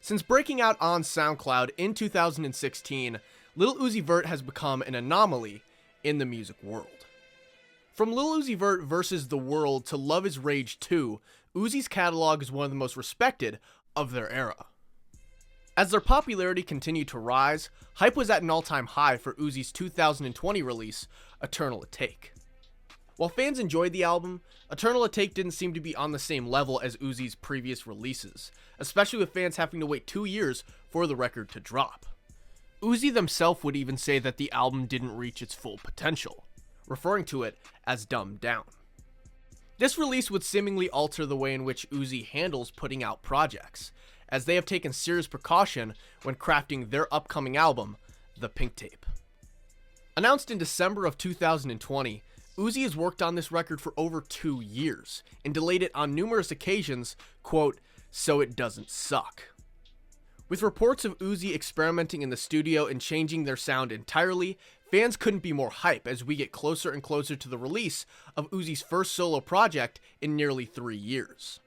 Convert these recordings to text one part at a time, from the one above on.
Since breaking out on SoundCloud in 2016, Lil Uzi Vert has become an anomaly in the music world. From Lil Uzi Vert vs. The World to Love Is Rage 2, Uzi's catalog is one of the most respected of their era. As their popularity continued to rise, hype was at an all-time high for Uzi's 2020 release, Eternal Atake. While fans enjoyed the album, Eternal Atake didn't seem to be on the same level as Uzi's previous releases, especially with fans having to wait 2 years for the record to drop. Uzi himself would even say that the album didn't reach its full potential, referring to it as dumbed down. This release would seemingly alter the way in which Uzi handles putting out projects, as they have taken serious precaution when crafting their upcoming album, The Pink Tape. Announced in December of 2020, Uzi has worked on this record for over 2 years and delayed it on numerous occasions, quote, so it doesn't suck. With reports of Uzi experimenting in the studio and changing their sound entirely, fans couldn't be more hype as we get closer and closer to the release of Uzi's first solo project in nearly 3 years.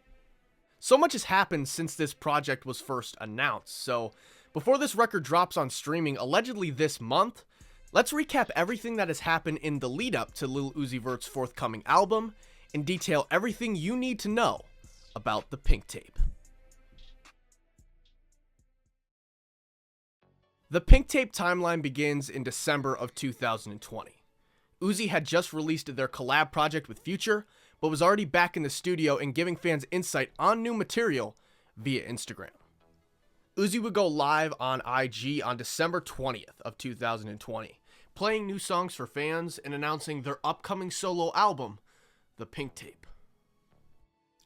So much has happened since this project was first announced, so before this record drops on streaming allegedly this month, let's recap everything that has happened in the lead up to Lil Uzi Vert's forthcoming album and detail everything you need to know about The Pink Tape. The Pink Tape timeline begins in December of 2020. Uzi had just released their collab project with Future, but was already back in the studio and giving fans insight on new material via Instagram. Uzi would go live on IG on December 20th of 2020, playing new songs for fans and announcing their upcoming solo album, The Pink Tape.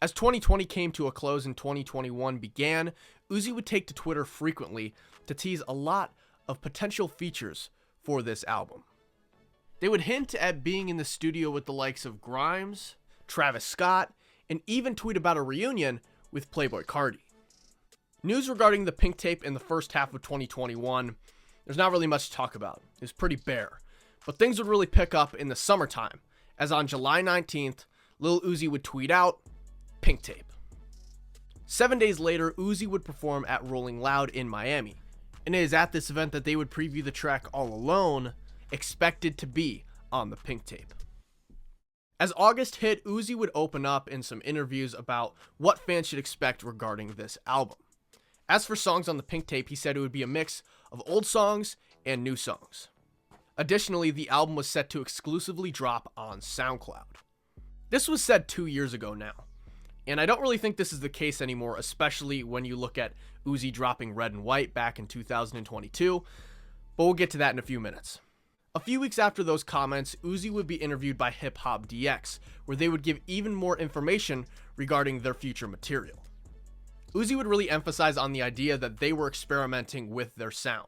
As 2020 came to a close and 2021 began, Uzi would take to Twitter frequently to tease a lot of potential features for this album. They would hint at being in the studio with the likes of Grimes, Travis Scott, and even tweet about a reunion with Playboi Carti. News regarding The Pink Tape in the first half of 2021, there's not really much to talk about. It was pretty bare. But things would really pick up in the summertime, as on July 19th, Lil Uzi would tweet out, Pink Tape. 7 days later, Uzi would perform at Rolling Loud in Miami, and it is at this event that they would preview the track All Alone, expected to be on The Pink Tape. As August hit, Uzi would open up in some interviews about what fans should expect regarding this album. As for songs on The Pink Tape, he said it would be a mix of old songs and new songs. Additionally, the album was set to exclusively drop on SoundCloud. This was said 2 years ago now, and I don't really think this is the case anymore, especially when you look at Uzi dropping Red and White back in 2022, but we'll get to that in a few minutes. A few weeks after those comments, Uzi would be interviewed by Hip Hop DX, where they would give even more information regarding their future material. Uzi would really emphasize on the idea that they were experimenting with their sound.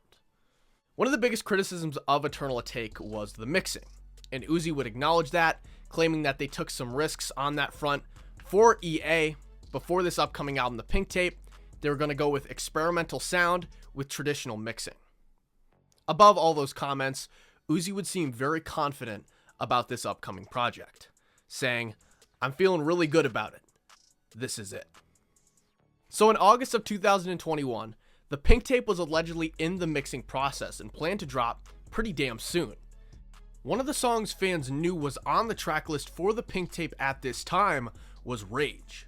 One of the biggest criticisms of Eternal Atake was the mixing, and Uzi would acknowledge that, claiming that they took some risks on that front. For EA, before this upcoming album, The Pink Tape, they were going to go with experimental sound with traditional mixing. Above all those comments, Uzi would seem very confident about this upcoming project, saying, I'm feeling really good about it. This is it. So in August of 2021, The Pink Tape was allegedly in the mixing process and planned to drop pretty damn soon. One of the songs fans knew was on the track list for The Pink Tape at this time was Rage,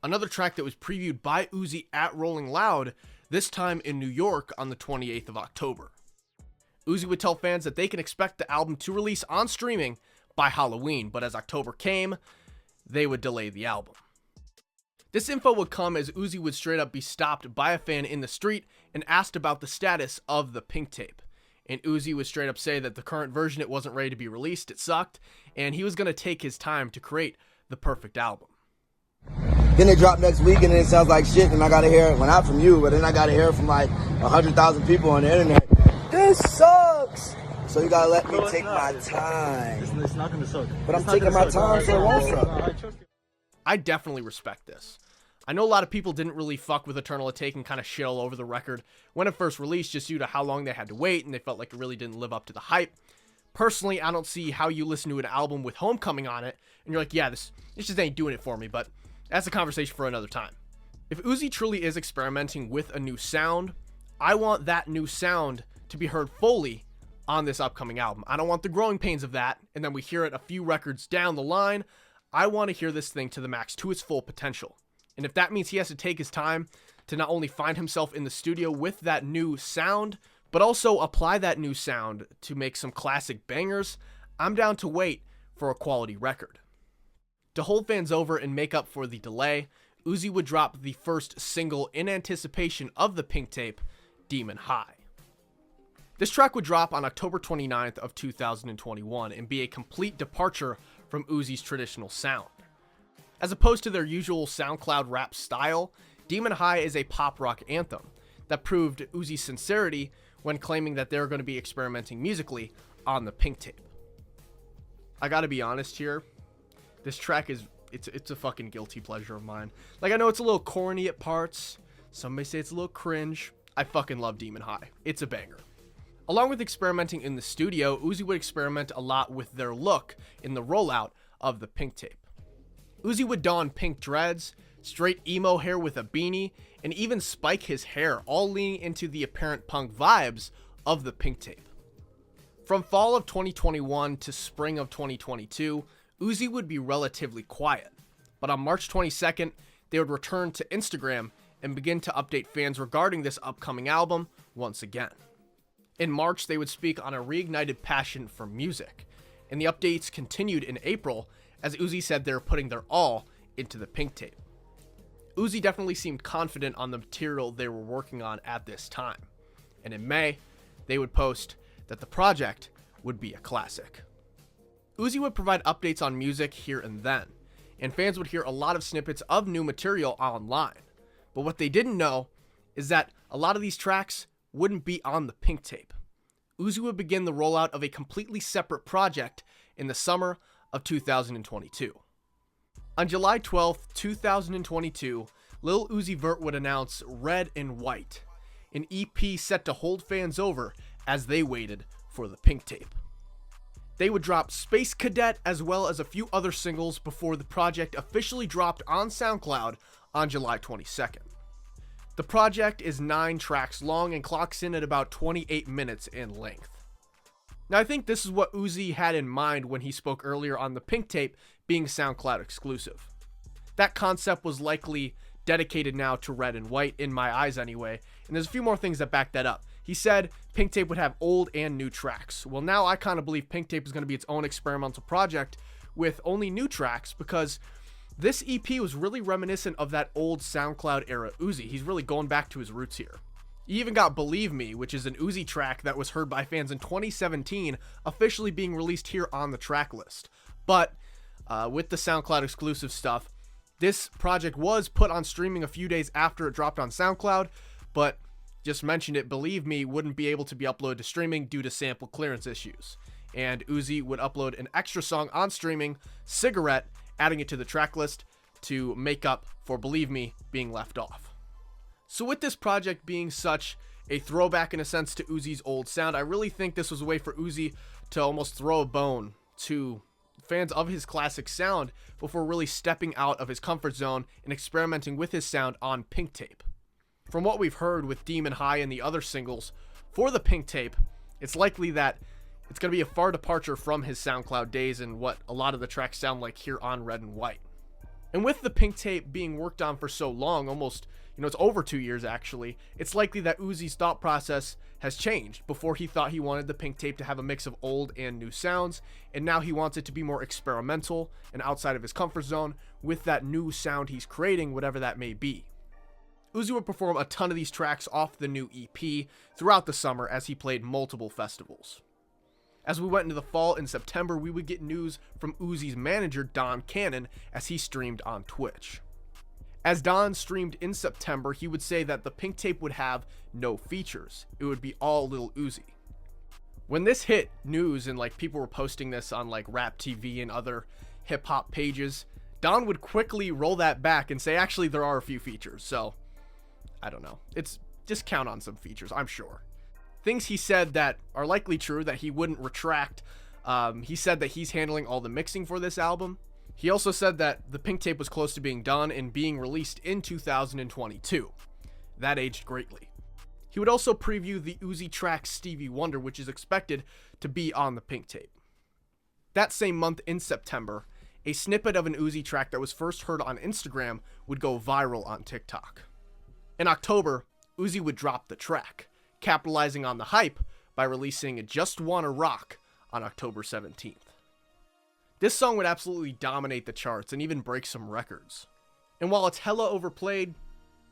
another track that was previewed by Uzi at Rolling Loud, this time in New York on the 28th of October. Uzi would tell fans that they can expect the album to release on streaming by Halloween, but as October came, they would delay the album. This info would come as Uzi would straight up be stopped by a fan in the street and asked about the status of The Pink Tape. And Uzi would straight up say that the current version, it wasn't ready to be released, it sucked, and he was going to take his time to create the perfect album. Then it dropped next week and then it sounds like shit, and I gotta hear it, well, not from you, but then I gotta hear it from like 100,000 people on the internet. This sucks! So you gotta let me take my time. It's not gonna suck. But I'm taking my time, so it won't suck. I definitely respect this. I know a lot of people didn't really fuck with Eternal Atake and kind of shit all over the record when it first released just due to how long they had to wait, and they felt like it really didn't live up to the hype. Personally, I don't see how you listen to an album with Homecoming on it and you're like, yeah, this just ain't doing it for me, but that's a conversation for another time. If Uzi truly is experimenting with a new sound, I want that new sound to be heard fully on this upcoming album. I don't want the growing pains of that, and then we hear it a few records down the line. I want to hear this thing to the max, to its full potential. And if that means he has to take his time to not only find himself in the studio with that new sound, but also apply that new sound to make some classic bangers, I'm down to wait for a quality record. To hold fans over and make up for the delay, Uzi would drop the first single in anticipation of the Pink Tape, Demon High. This track would drop on October 29th of 2021 and be a complete departure from Uzi's traditional sound. As opposed to their usual SoundCloud rap style, Demon High is a pop rock anthem that proved Uzi's sincerity when claiming that they're going to be experimenting musically on the Pink Tape. I gotta be honest here, this track is it's a fucking guilty pleasure of mine. Like, I know it's a little corny at parts, some may say it's a little cringe. I fucking love Demon High. It's a banger. Along with experimenting in the studio, Uzi would experiment a lot with their look in the rollout of the Pink Tape. Uzi would don pink dreads, straight emo hair with a beanie, and even spike his hair, all leaning into the apparent punk vibes of the Pink Tape. From fall of 2021 to spring of 2022, Uzi would be relatively quiet, but on March 22nd, they would return to Instagram and begin to update fans regarding this upcoming album once again. In March, they would speak on a reignited passion for music, and the updates continued in April as Uzi said they were putting their all into the Pink Tape. Uzi definitely seemed confident on the material they were working on at this time, and in May, they would post that the project would be a classic. Uzi would provide updates on music here and then, and fans would hear a lot of snippets of new material online. But what they didn't know is that a lot of these tracks wouldn't be on the Pink Tape. Uzi would begin the rollout of a completely separate project in the summer of 2022. On July 12th, 2022, Lil Uzi Vert would announce Red and White, an EP set to hold fans over as they waited for the Pink Tape. They would drop Space Cadet as well as a few other singles before the project officially dropped on SoundCloud on July 22nd. The project is 9 tracks long and clocks in at about 28 minutes in length. Now, I think this is what Uzi had in mind when he spoke earlier on the Pink Tape being SoundCloud exclusive. That concept was likely dedicated now to Red and White, in my eyes anyway, and there's a few more things that back that up. He said Pink Tape would have old and new tracks. Well, now I kind of believe Pink Tape is going to be its own experimental project with only new tracks, because this EP was really reminiscent of that old SoundCloud era Uzi. He's really going back to his roots here. You even got Believe Me, which is an Uzi track that was heard by fans in 2017, officially being released here on the track list. But with the SoundCloud exclusive stuff, this project was put on streaming a few days after it dropped on SoundCloud, but just mentioned it, Believe Me wouldn't be able to be uploaded to streaming due to sample clearance issues. And Uzi would upload an extra song on streaming, Cigarette, adding it to the track list to make up for Believe Me being left off. So with this project being such a throwback in a sense to Uzi's old sound, I really think this was a way for Uzi to almost throw a bone to fans of his classic sound before really stepping out of his comfort zone and experimenting with his sound on Pink Tape. From what we've heard with Demon High and the other singles for the Pink Tape, it's likely that it's going to be a far departure from his SoundCloud days and what a lot of the tracks sound like here on Red and White. And with the Pink Tape being worked on for so long, almost, it's over 2 years actually, it's likely that Uzi's thought process has changed. Before he thought he wanted the Pink Tape to have a mix of old and new sounds, and now he wants it to be more experimental and outside of his comfort zone with that new sound he's creating, whatever that may be. Uzi would perform a ton of these tracks off the new EP throughout the summer as he played multiple festivals. As we went into the fall in September, we would get news from Uzi's manager, Don Cannon, as he streamed on Twitch. As Don streamed in September, he would say that the Pink Tape would have no features. It would be all Lil Uzi. When this hit news and people were posting this on Rap TV and other hip hop pages, Don would quickly roll that back and say, actually, there are a few features. So I don't know. It's just count on some features, I'm sure. Things he said that are likely true that he wouldn't retract. He said that he's handling all the mixing for this album. He also said that the Pink Tape was close to being done and being released in 2022. That aged greatly. He would also preview the Uzi track Stevie Wonder, which is expected to be on the Pink Tape. That same month in September, a snippet of an Uzi track that was first heard on Instagram would go viral on TikTok. In October, Uzi would drop the track, capitalizing on the hype by releasing Just Wanna Rock on October 17th. This song would absolutely dominate the charts and even break some records. And while it's hella overplayed,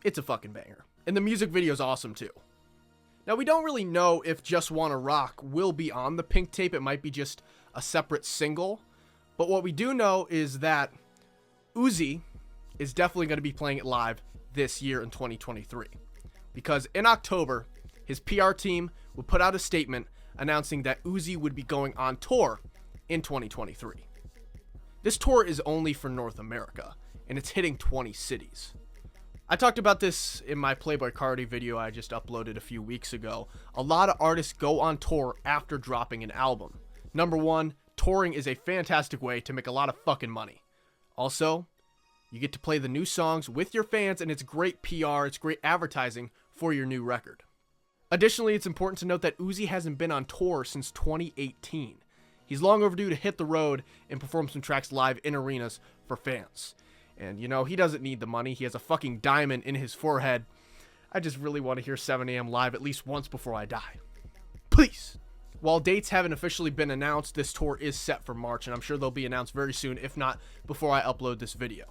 it's a fucking banger. And the music video is awesome too. Now, we don't really know if Just Wanna Rock will be on the Pink Tape. It might be just a separate single. But what we do know is that Uzi is definitely going to be playing it live this year in 2023. Because in October, his PR team would put out a statement announcing that Uzi would be going on tour in 2023. This tour is only for North America, and it's hitting 20 cities. I talked about this in my Playboy Cardi video I just uploaded a few weeks ago. A lot of artists go on tour after dropping an album. Number one, touring is a fantastic way to make a lot of fucking money. Also, you get to play the new songs with your fans, and it's great PR, it's great advertising for your new record. Additionally, it's important to note that Uzi hasn't been on tour since 2018. He's long overdue to hit the road and perform some tracks live in arenas for fans. And, you know, he doesn't need the money. He has a fucking diamond in his forehead. I just really want to hear 7 a.m. live at least once before I die. Please. While dates haven't officially been announced, this tour is set for March, and I'm sure they'll be announced very soon, if not before I upload this video.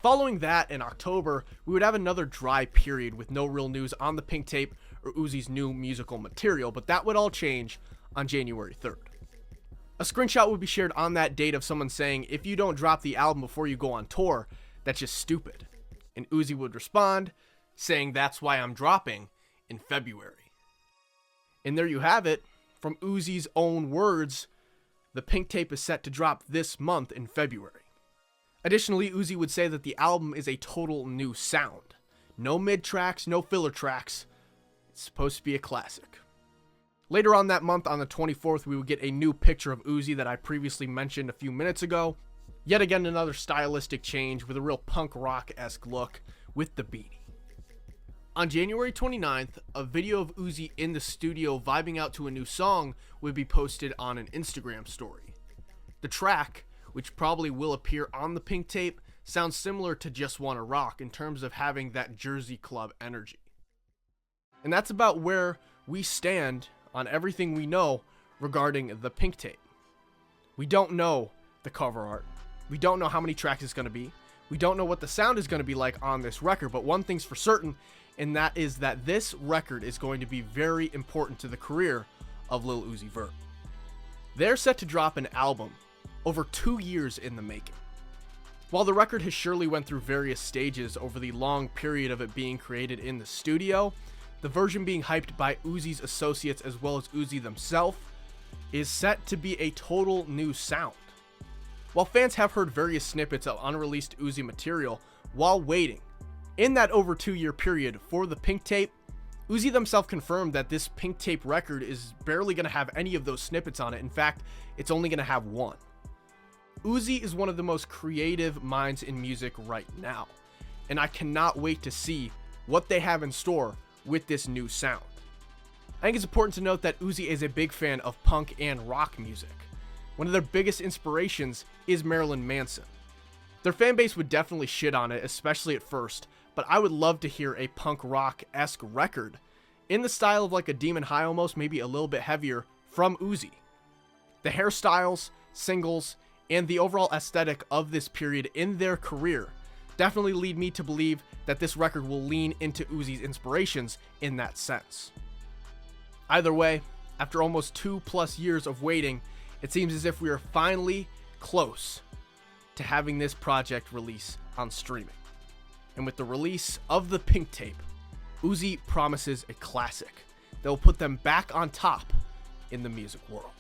Following that, in October, we would have another dry period with no real news on the Pink Tape or Uzi's new musical material, but that would all change on January 3rd. A screenshot would be shared on that date of someone saying, if you don't drop the album before you go on tour, that's just stupid. And Uzi would respond, saying that's why I'm dropping in February. And there you have it. From Uzi's own words, the Pink Tape is set to drop this month in February. Additionally, Uzi would say that the album is a total new sound. No mid-tracks, no filler tracks. It's supposed to be a classic. Later on that month, on the 24th, we would get a new picture of Uzi that I previously mentioned a few minutes ago. Yet again, another stylistic change with a real punk rock-esque look with the beanie. On January 29th, a video of Uzi in the studio vibing out to a new song would be posted on an Instagram story. The track, which probably will appear on the Pink Tape, sounds similar to Just Wanna Rock in terms of having that Jersey Club energy. And that's about where we stand on everything we know regarding the Pink Tape. We don't know the cover art. We don't know how many tracks it's going to be. We don't know what the sound is going to be like on this record, but one thing's for certain, and that is that this record is going to be very important to the career of Lil Uzi Vert. They're set to drop an album over 2 years in the making. While the record has surely went through various stages over the long period of it being created in the studio, the version being hyped by Uzi's associates as well as Uzi themselves is set to be a total new sound. While fans have heard various snippets of unreleased Uzi material while waiting, in that over 2 year period for the Pink Tape, Uzi themselves confirmed that this Pink Tape record is barely going to have any of those snippets on it. In fact, it's only going to have one. Uzi is one of the most creative minds in music right now, and I cannot wait to see what they have in store with this new sound. I think it's important to note that Uzi is a big fan of punk and rock music. One of their biggest inspirations is Marilyn Manson. Their fan base would definitely shit on it, especially at first, but I would love to hear a punk rock-esque record in the style of like a Demon High almost, maybe a little bit heavier, from Uzi. The hairstyles, singles, and the overall aesthetic of this period in their career definitely lead me to believe that this record will lean into Uzi's inspirations in that sense. Either way, after almost 2+ years of waiting, it seems as if we are finally close to having this project release on streaming. And with the release of the Pink Tape, Uzi promises a classic that will put them back on top in the music world.